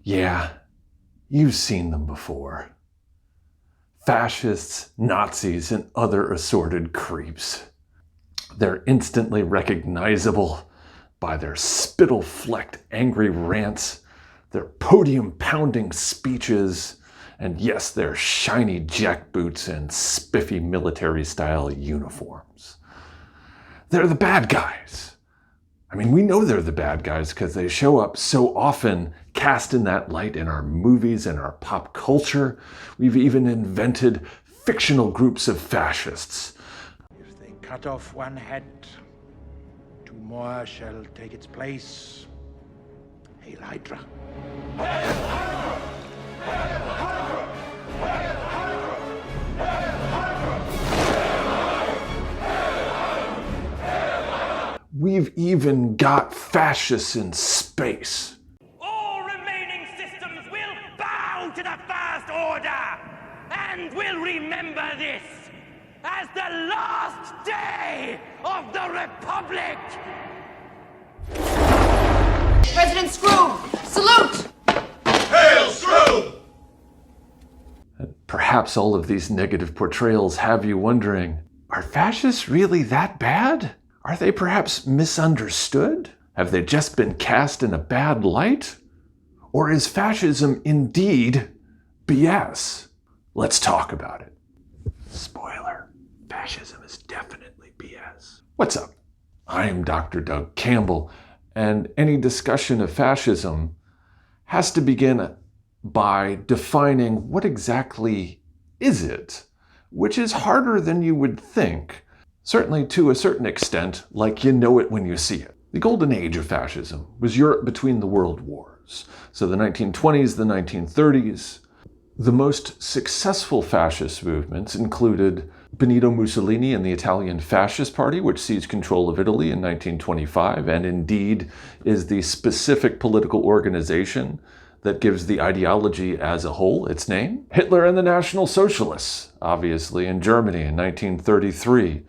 Yeah, you've seen them before. Fascists, Nazis, and other assorted creeps. They're instantly recognizable by their spittle-flecked angry rants, their podium-pounding speeches, and yes, their shiny jackboots and spiffy military-style uniforms. They're the bad guys. I mean, we know they're the bad guys because they show up so often cast in that light in our movies and our pop culture. We've even invented fictional groups of fascists. If they cut off one head, two more shall take its place. Hail Hydra. Hail Hydra! Hail Hydra! Hail Hydra! Hail Hydra! We've even got fascists in space. All remaining systems will bow to the First Order, and will remember this as the last day of the Republic! President Scrooge, salute! Hail Scrooge! Perhaps all of these negative portrayals have you wondering, are fascists really that bad? Are they perhaps misunderstood? Have they just been cast in a bad light? Or is fascism indeed BS? Let's talk about it. Spoiler, fascism is definitely BS. What's up? I'm Dr. Doug Campbell, and any discussion of fascism has to begin by defining what exactly is it, which is harder than you would think. Certainly to a certain extent, like you know it when you see it. The golden age of fascism was Europe between the world wars. So the 1920s, the 1930s. The most successful fascist movements included Benito Mussolini and the Italian Fascist Party, which seized control of Italy in 1925, and indeed is the specific political organization that gives the ideology as a whole its name. Hitler and the National Socialists, obviously, in Germany in 1933.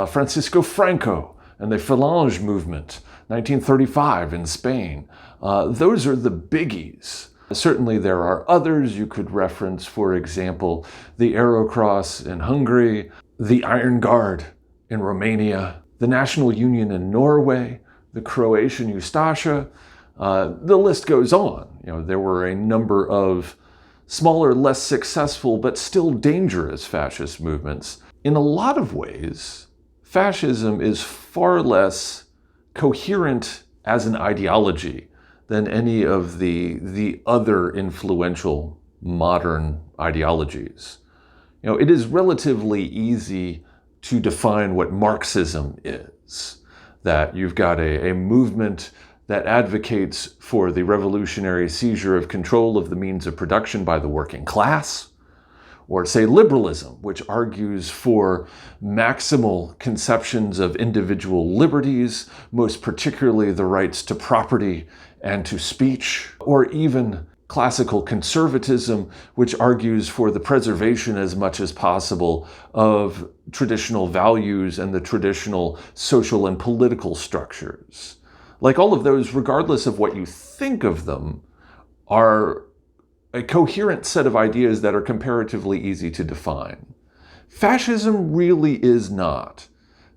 Francisco Franco and the Falange movement, 1935 in Spain. Those are the biggies. Certainly there are others you could reference, for example, the Arrow Cross in Hungary, the Iron Guard in Romania, the National Union in Norway, the Croatian Ustasha. The list goes on. You know, there were a number of smaller, less successful, but still dangerous fascist movements. In a lot of ways, fascism is far less coherent as an ideology than any of the other influential modern ideologies. You know, it is relatively easy to define what Marxism is. That you've got a movement that advocates for the revolutionary seizure of control of the means of production by the working class, or say liberalism, which argues for maximal conceptions of individual liberties, most particularly the rights to property and to speech, or even classical conservatism, which argues for the preservation as much as possible of traditional values and the traditional social and political structures. Like all of those, regardless of what you think of them, are a coherent set of ideas that are comparatively easy to define. Fascism really is not.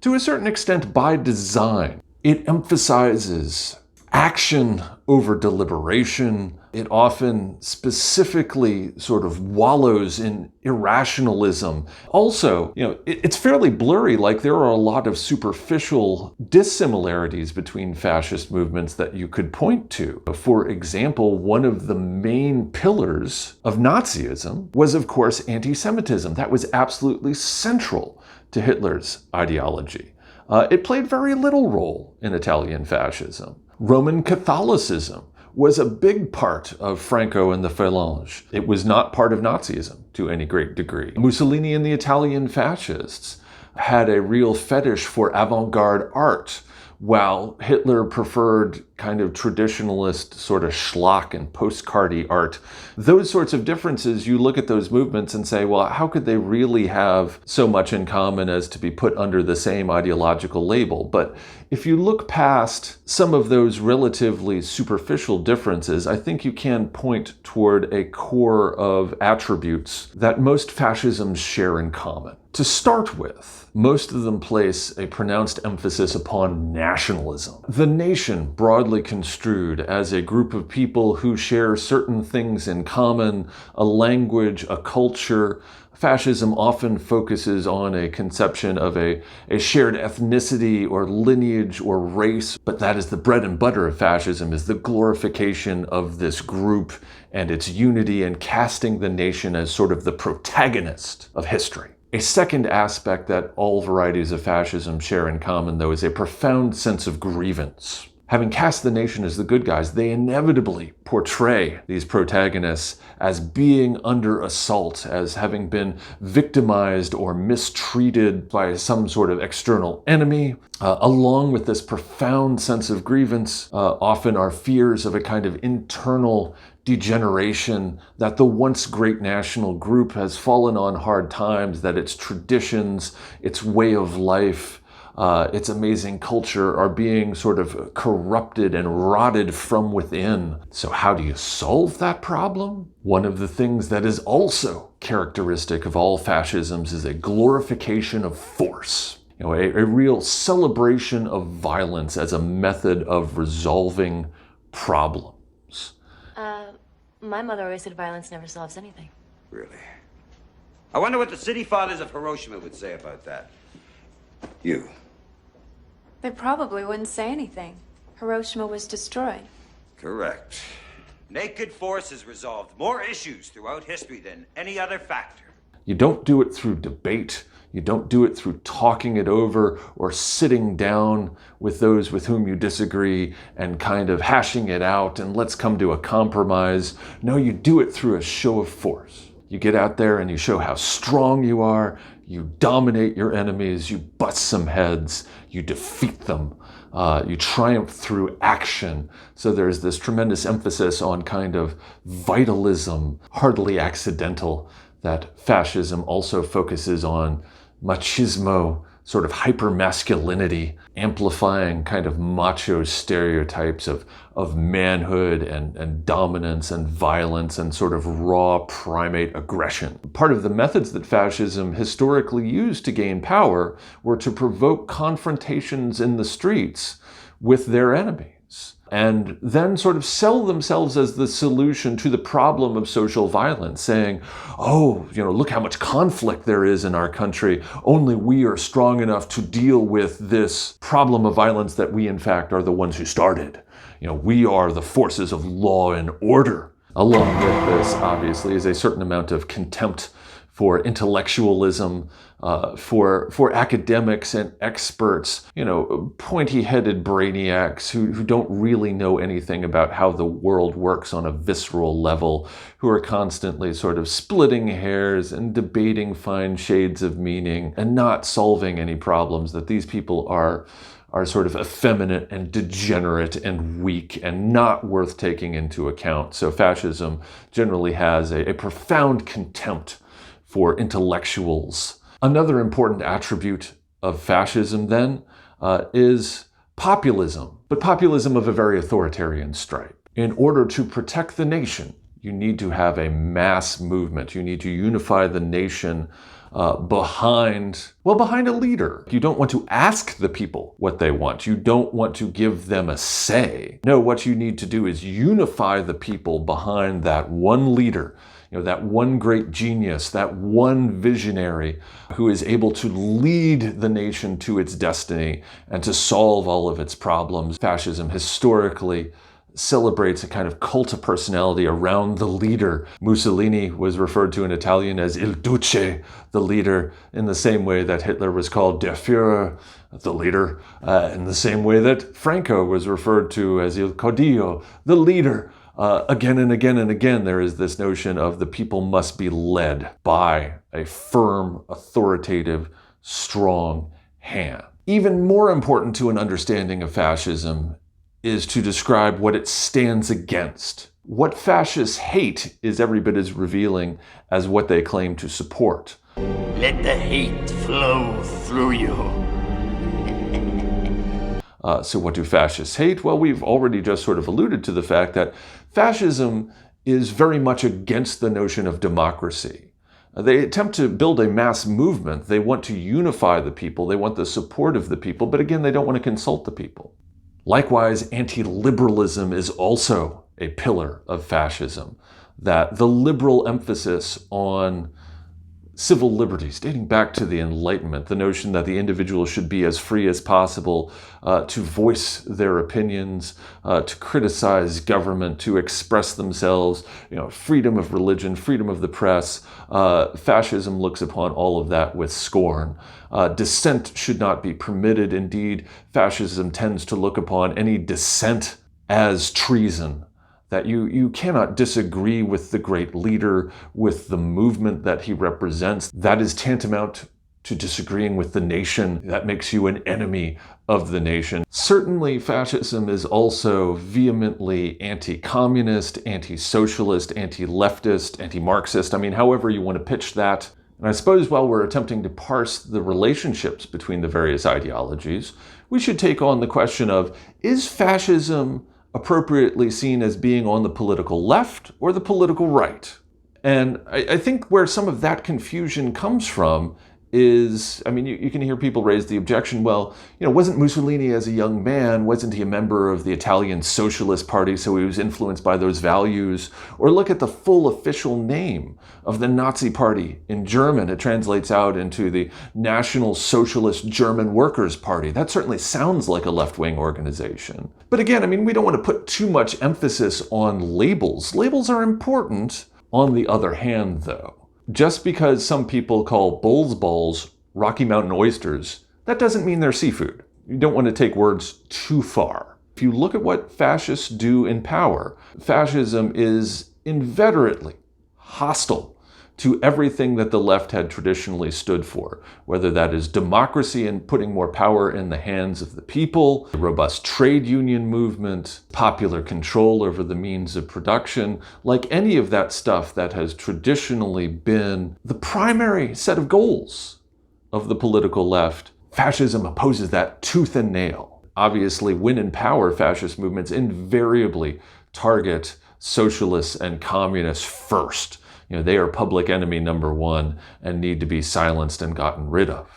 To a certain extent, by design, it emphasizes action over deliberation. It often specifically sort of wallows in irrationalism. Also, you know, it's fairly blurry, like there are a lot of superficial dissimilarities between fascist movements that you could point to. For example, one of the main pillars of Nazism was, of course, anti-Semitism. That was absolutely central to Hitler's ideology. It played very little role in Italian fascism. Roman Catholicism was a big part of Franco and the Falange. It was not part of Nazism to any great degree. Mussolini and the Italian fascists had a real fetish for avant-garde art, while Hitler preferred kind of traditionalist sort of schlock and postcardy art. Those sorts of differences, you look at those movements and say, well, how could they really have so much in common as to be put under the same ideological label? But if you look past some of those relatively superficial differences, I think you can point toward a core of attributes that most fascisms share in common. To start with, most of them place a pronounced emphasis upon nationalism. The nation, broadly construed as a group of people who share certain things in common, a language, a culture. Fascism often focuses on a conception of a shared ethnicity or lineage or race, but that is the bread and butter of fascism, is the glorification of this group and its unity and casting the nation as sort of the protagonist of history. A second aspect that all varieties of fascism share in common, though, is a profound sense of grievance. Having cast the nation as the good guys, they inevitably portray these protagonists as being under assault, as having been victimized or mistreated by some sort of external enemy. Along with this profound sense of grievance, often are fears of a kind of internal degeneration, that the once great national group has fallen on hard times, that its traditions, its way of life, its amazing culture are being sort of corrupted and rotted from within. So how do you solve that problem? One of the things that is also characteristic of all fascisms is a glorification of force. You know, a real celebration of violence as a method of resolving problems. My mother always said violence never solves anything. Really? I wonder what the city fathers of Hiroshima would say about that. You. They probably wouldn't say anything. Hiroshima was destroyed. Correct. Naked force has resolved more issues throughout history than any other factor. You don't do it through debate. You don't do it through talking it over or sitting down with those with whom you disagree and kind of hashing it out and let's come to a compromise. No, you do it through a show of force. You get out there and you show how strong you are. You dominate your enemies. You bust some heads. You defeat them. You triumph through action. So there's this tremendous emphasis on kind of vitalism, hardly accidental, that fascism also focuses on machismo, sort of hyper-masculinity, amplifying kind of macho stereotypes of manhood and dominance and violence and sort of raw primate aggression. Part of the methods that fascism historically used to gain power were to provoke confrontations in the streets with their enemies, and then sort of sell themselves as the solution to the problem of social violence, saying, oh, you know, look how much conflict there is in our country. Only we are strong enough to deal with this problem of violence that we, in fact, are the ones who started. You know, we are the forces of law and order. Along with this, obviously, is a certain amount of contempt for intellectualism, for academics and experts, you know, pointy-headed brainiacs who don't really know anything about how the world works on a visceral level, who are constantly sort of splitting hairs and debating fine shades of meaning and not solving any problems, that these people are sort of effeminate and degenerate and weak and not worth taking into account. So fascism generally has a profound contempt for intellectuals. Another important attribute of fascism then is populism, but populism of a very authoritarian stripe. In order to protect the nation, you need to have a mass movement. You need to unify the nation behind a leader. You don't want to ask the people what they want. You don't want to give them a say. No, what you need to do is unify the people behind that one leader, you know, that one great genius, that one visionary who is able to lead the nation to its destiny and to solve all of its problems. Fascism historically celebrates a kind of cult of personality around the leader. Mussolini was referred to in Italian as Il Duce, the leader, in the same way that Hitler was called Der Führer, the leader, in the same way that Franco was referred to as Il Caudillo, the leader. Again and again and again, there is this notion of the people must be led by a firm, authoritative, strong hand. Even more important to an understanding of fascism is to describe what it stands against. What fascists hate is every bit as revealing as what they claim to support. Let the hate flow through you. So what do fascists hate? Well, we've already just sort of alluded to the fact that fascism is very much against the notion of democracy. They attempt to build a mass movement. They want to unify the people. They want the support of the people. But again, they don't want to consult the people. Likewise, anti-liberalism is also a pillar of fascism. That the liberal emphasis on civil liberties, dating back to the Enlightenment, the notion that the individual should be as free as possible to voice their opinions, to criticize government, to express themselves, freedom of religion, freedom of the press. Fascism looks upon all of that with scorn. Dissent should not be permitted. Indeed, fascism tends to look upon any dissent as treason. That you cannot disagree with the great leader, with the movement that he represents. That is tantamount to disagreeing with the nation. That makes you an enemy of the nation. Certainly, fascism is also vehemently anti-communist, anti-socialist, anti-leftist, anti-Marxist. I mean, however you want to pitch that. And I suppose while we're attempting to parse the relationships between the various ideologies, we should take on the question of, is fascism appropriately seen as being on the political left or the political right? And I think where some of that confusion comes from is, you can hear people raise the objection, well, wasn't Mussolini as a young man, wasn't he a member of the Italian Socialist Party, so he was influenced by those values? Or look at the full official name of the Nazi Party in German. It translates out into the National Socialist German Workers' Party. That certainly sounds like a left-wing organization. But again, we don't want to put too much emphasis on labels. Labels are important. On the other hand, though, just because some people call Bull's balls Rocky Mountain oysters, that doesn't mean they're seafood. You don't want to take words too far. If you look at what fascists do in power, fascism is inveterately hostile to everything that the left had traditionally stood for, whether that is democracy and putting more power in the hands of the people, the robust trade union movement, popular control over the means of production, like any of that stuff that has traditionally been the primary set of goals of the political left. Fascism opposes that tooth and nail. Obviously, when in power, fascist movements invariably target socialists and communists first. They are public enemy number one and need to be silenced and gotten rid of.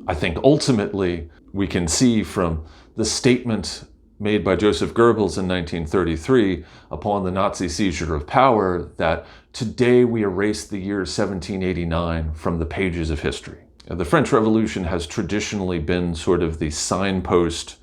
I think ultimately we can see from the statement made by Joseph Goebbels in 1933 upon the Nazi seizure of power that today we erase the year 1789 from the pages of history. The French Revolution has traditionally been sort of the signpost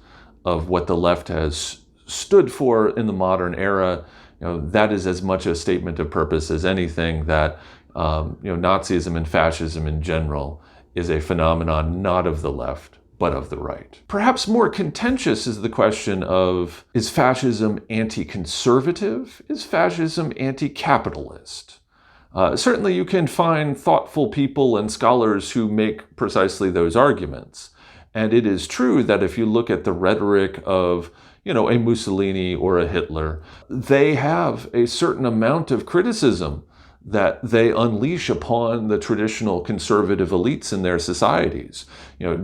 of what the left has stood for in the modern era. That is as much a statement of purpose as anything that Nazism and fascism in general is a phenomenon not of the left, but of the right. Perhaps more contentious is the question of, is fascism anti-conservative? Is fascism anti-capitalist? Certainly you can find thoughtful people and scholars who make precisely those arguments. And it is true that if you look at the rhetoric of a Mussolini or a Hitler, they have a certain amount of criticism that they unleash upon the traditional conservative elites in their societies.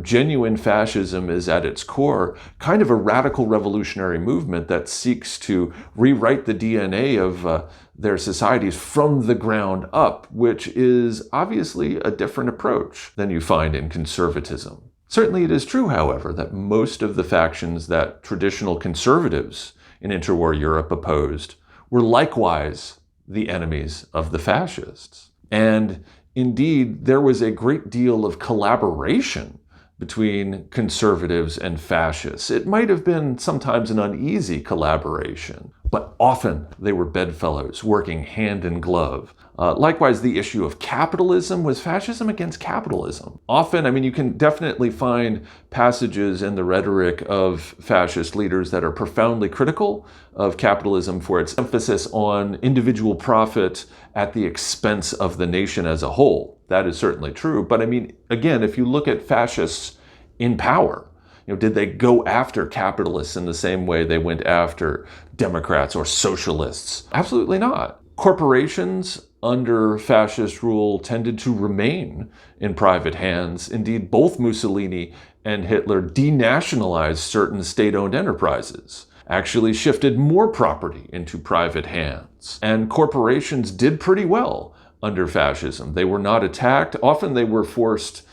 Genuine fascism is at its core kind of a radical revolutionary movement that seeks to rewrite the DNA of their societies from the ground up, which is obviously a different approach than you find in conservatism. Certainly it is true, however, that most of the factions that traditional conservatives in interwar Europe opposed were likewise the enemies of the fascists. And indeed, there was a great deal of collaboration between conservatives and fascists. It might have been sometimes an uneasy collaboration, but often they were bedfellows working hand in glove. Likewise, the issue of capitalism. Was fascism against capitalism? Often, you can definitely find passages in the rhetoric of fascist leaders that are profoundly critical of capitalism for its emphasis on individual profit at the expense of the nation as a whole. That is certainly true. But again, if you look at fascists in power, Did they go after capitalists in the same way they went after Democrats or socialists? Absolutely not. Corporations under fascist rule tended to remain in private hands. Indeed, both Mussolini and Hitler denationalized certain state-owned enterprises, actually shifted more property into private hands. And corporations did pretty well under fascism. They were not attacked. Often they were forced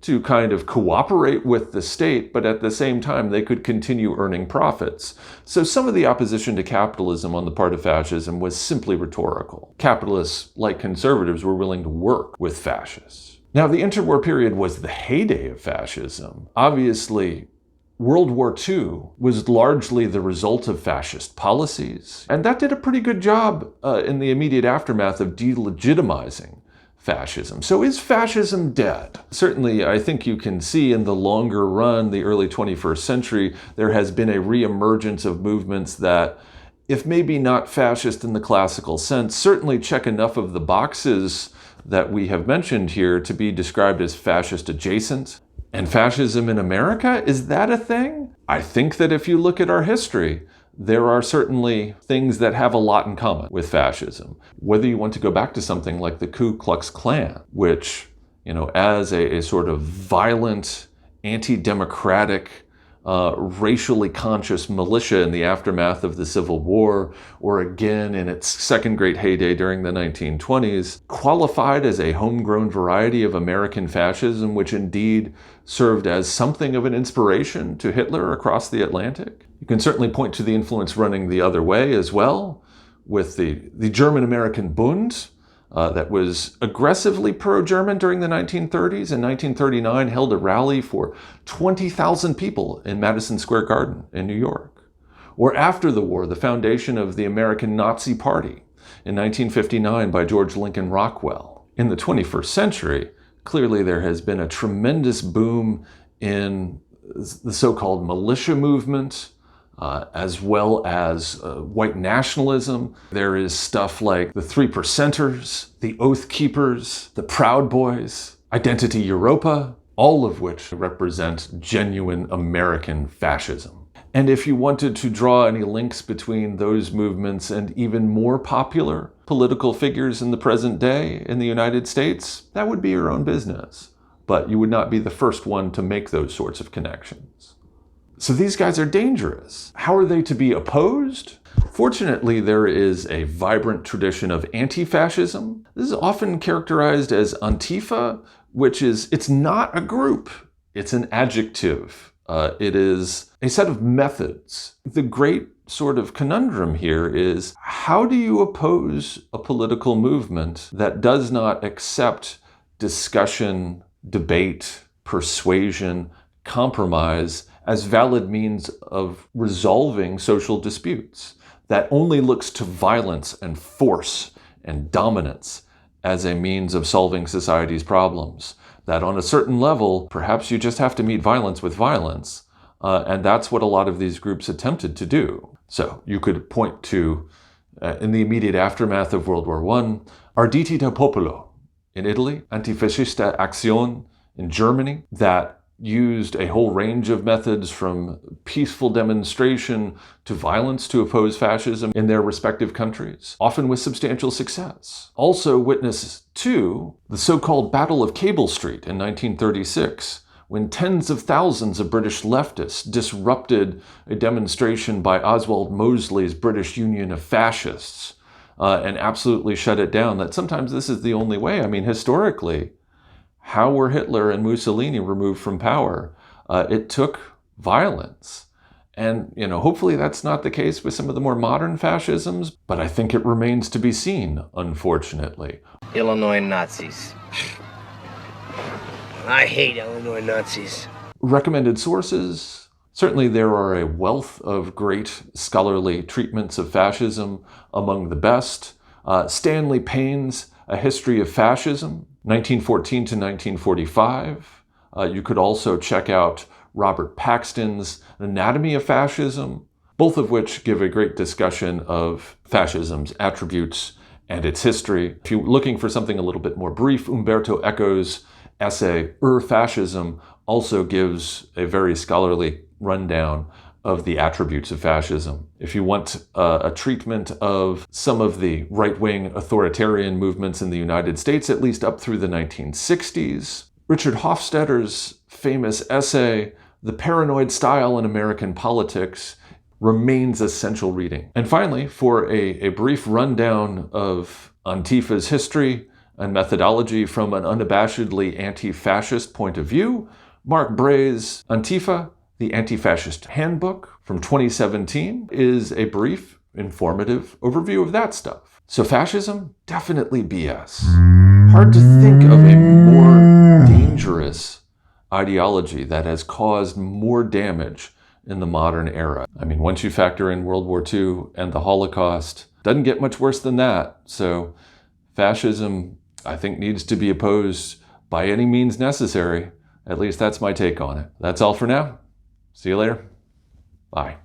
to kind of cooperate with the state, but at the same time they could continue earning profits. So some of the opposition to capitalism on the part of fascism was simply rhetorical. Capitalists, like conservatives, were willing to work with fascists. Now, the interwar period was the heyday of fascism. Obviously, World War II was largely the result of fascist policies, and that did a pretty good job in the immediate aftermath of delegitimizing fascism. So is fascism dead? Certainly, I think you can see in the longer run, the early 21st century, there has been a reemergence of movements that, if maybe not fascist in the classical sense, certainly check enough of the boxes that we have mentioned here to be described as fascist adjacent. And fascism in America, is that a thing? I think that if you look at our history, there are certainly things that have a lot in common with fascism. Whether you want to go back to something like the Ku Klux Klan, which, as a sort of violent, anti-democratic, racially conscious militia in the aftermath of the Civil War, or again in its second great heyday during the 1920s, qualified as a homegrown variety of American fascism, which indeed served as something of an inspiration to Hitler across the Atlantic. You can certainly point to the influence running the other way as well, with the German-American Bund, that was aggressively pro-German during the 1930s. In 1939, held a rally for 20,000 people in Madison Square Garden in New York. Or after the war, the foundation of the American Nazi Party in 1959 by George Lincoln Rockwell. In the 21st century, clearly there has been a tremendous boom in the so-called militia movement, as well as white nationalism. There is stuff like the Three Percenters, the Oath Keepers, the Proud Boys, Identity Europa, all of which represent genuine American fascism. And if you wanted to draw any links between those movements and even more popular political figures in the present day in the United States, that would be your own business. But you would not be the first one to make those sorts of connections. So these guys are dangerous. How are they to be opposed? Fortunately, there is a vibrant tradition of anti-fascism. This is often characterized as Antifa, it's not a group, it's an adjective. It is a set of methods. The great sort of conundrum here is, how do you oppose a political movement that does not accept discussion, debate, persuasion, compromise as valid means of resolving social disputes, that only looks to violence and force and dominance as a means of solving society's problems, that on a certain level, perhaps you just have to meet violence with violence, and that's what a lot of these groups attempted to do. So you could point to, in the immediate aftermath of World War I, Arditi del Popolo in Italy, Antifascista Azione in Germany, that used a whole range of methods from peaceful demonstration to violence to oppose fascism in their respective countries, often with substantial success. Also witness to the so-called Battle of Cable Street in 1936, when tens of thousands of British leftists disrupted a demonstration by Oswald Mosley's British Union of Fascists and absolutely shut it down. That sometimes this is the only way. I mean, historically, how were Hitler and Mussolini removed from power? It took violence. And, hopefully that's not the case with some of the more modern fascisms, but I think it remains to be seen, unfortunately. Illinois Nazis. I hate Illinois Nazis. Recommended sources. Certainly there are a wealth of great scholarly treatments of fascism, among the best. Stanley Payne's A History of Fascism, 1914 to 1945. You could also check out Robert Paxton's Anatomy of Fascism, both of which give a great discussion of fascism's attributes and its history. If you're looking for something a little bit more brief, Umberto Eco's essay, Fascism, also gives a very scholarly rundown of the attributes of fascism. If you want a treatment of some of the right-wing authoritarian movements in the United States, at least up through the 1960s, Richard Hofstadter's famous essay, The Paranoid Style in American Politics, remains essential reading. And finally, for a brief rundown of Antifa's history and methodology from an unabashedly anti-fascist point of view, Mark Bray's Antifa, the Anti-Fascist Handbook from 2017 is a brief, informative overview of that stuff. So fascism, definitely BS. Hard to think of a more dangerous ideology that has caused more damage in the modern era. I mean, once you factor in World War II and the Holocaust, doesn't get much worse than that. So fascism, I think, needs to be opposed by any means necessary. At least that's my take on it. That's all for now. See you later. Bye.